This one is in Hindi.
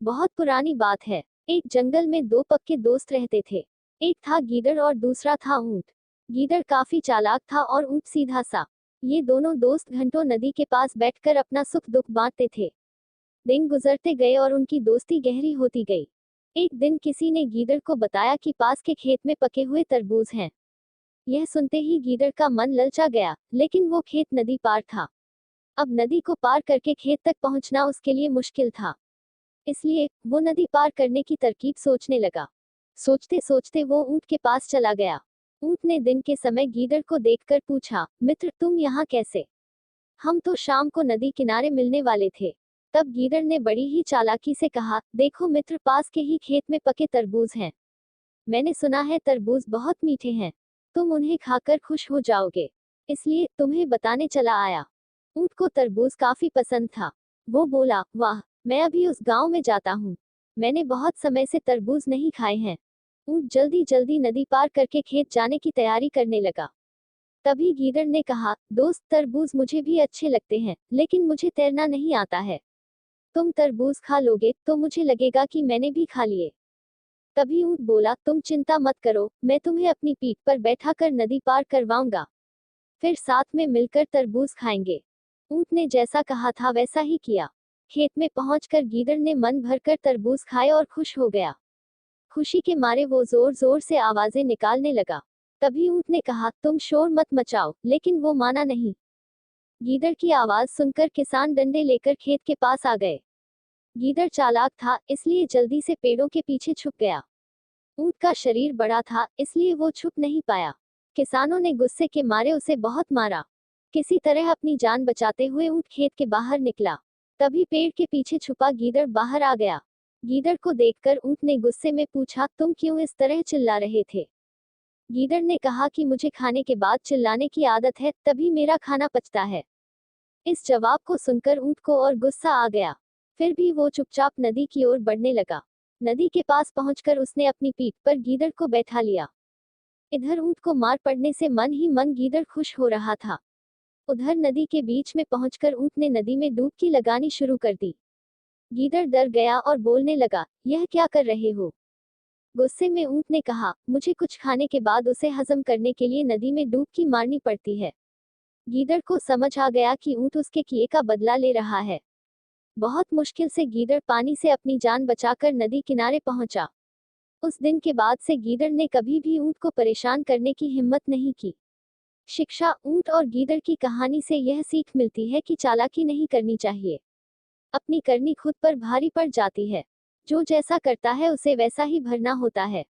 बहुत पुरानी बात है। एक जंगल में दो पक्के दोस्त रहते थे। एक था गीदड़ और दूसरा था ऊंट। गीदड़ काफी चालाक था और ऊंट सीधा सा। ये दोनों दोस्त घंटों नदी के पास बैठकर अपना सुख दुख बांटते थे। दिन गुजरते गए और उनकी दोस्ती गहरी होती गई। एक दिन किसी ने गीदड़ को बताया कि पास के खेत में पके हुए तरबूज हैं। यह सुनते ही गीदड़ का मन ललचा गया, लेकिन वो खेत नदी पार था। अब नदी को पार करके खेत तक पहुंचना उसके लिए मुश्किल था। इसलिए वो नदी पार करने की तरकीब सोचने लगा। सोचते सोचते वो ऊंट के पास चला गया। ऊंट ने दिन के समय गीदड़ को देखकर पूछा, मित्र तुम यहाँ कैसे? हम तो शाम को नदी किनारे मिलने वाले थे। तब गीदड़ ने बड़ी ही चालाकी से कहा, देखो मित्र, पास के ही खेत में पके तरबूज हैं। मैंने सुना है तरबूज बहुत मीठे हैं। तुम उन्हें खाकर खुश हो जाओगे, इसलिए तुम्हें बताने चला आया। ऊंट को तरबूज काफी पसंद था। वो बोला, वाह, मैं अभी उस गांव में जाता हूँ। मैंने बहुत समय से तरबूज नहीं खाए हैं। ऊंट जल्दी जल्दी नदी पार करके खेत जाने की तैयारी करने लगा। तभी गीदड़ ने कहा, दोस्त तरबूज मुझे भी अच्छे लगते हैं, लेकिन मुझे तैरना नहीं आता है। तुम तरबूज खा लोगे तो मुझे लगेगा कि मैंने भी खा लिए। तभी ऊंट बोला, तुम चिंता मत करो, मैं तुम्हें अपनी पीठ पर बैठाकर नदी पार करवाऊंगा। फिर साथ में मिलकर तरबूज खाएंगे। ऊंट ने जैसा कहा था वैसा ही किया। खेत में पहुंचकर गीदड़ ने मन भरकर तरबूज खाए और खुश हो गया। खुशी के मारे वो जोर जोर से आवाजें निकालने लगा। तभी ऊंट ने कहा, तुम शोर मत मचाओ, लेकिन वो माना नहीं। गीदड़ की आवाज सुनकर किसान डंडे लेकर खेत के पास आ गए। गीदड़ चालाक था, इसलिए जल्दी से पेड़ों के पीछे छुप गया। ऊंट का शरीर बड़ा था, इसलिए वो छुप नहीं पाया। किसानों ने गुस्से के मारे उसे बहुत मारा। किसी तरह अपनी जान बचाते हुए ऊंट खेत के बाहर निकला। तभी पेड़ के पीछे छुपा गीदड़ बाहर आ गया। गीदड़ को देखकर ऊंट ने गुस्से में पूछा, तुम क्यों इस तरह चिल्ला रहे थे? गीदड़ ने कहा कि मुझे खाने के बाद चिल्लाने की आदत है, तभी मेरा खाना पचता है। इस जवाब को सुनकर ऊंट को और गुस्सा आ गया। फिर भी वो चुपचाप नदी की ओर बढ़ने लगा। नदी के पास पहुंचकर उसने अपनी पीठ पर गीदड़ को बैठा लिया। इधर ऊंट को मार पड़ने से मन ही मन गीदड़ खुश हो रहा था। उधर नदी के बीच में पहुंचकर ऊंट ने नदी में डुबकी लगानी शुरू कर दी। गीदड़ डर गया और बोलने लगा, यह क्या कर रहे हो? गुस्से में ऊंट ने कहा, मुझे कुछ खाने के बाद उसे हजम करने के लिए नदी में डुबकी मारनी पड़ती है। गीदड़ को समझ आ गया कि ऊंट उसके किए का बदला ले रहा है। बहुत मुश्किल से गीदड़ पानी से अपनी जान बचाकर नदी किनारे पहुंचा। उस दिन के बाद से गीदड़ ने कभी भी ऊंट को परेशान करने की हिम्मत नहीं की। शिक्षा, ऊंट और गीदड़ की कहानी से यह सीख मिलती है कि चालाकी नहीं करनी चाहिए। अपनी करनी खुद पर भारी पड़ जाती है। जो जैसा करता है उसे वैसा ही भरना होता है।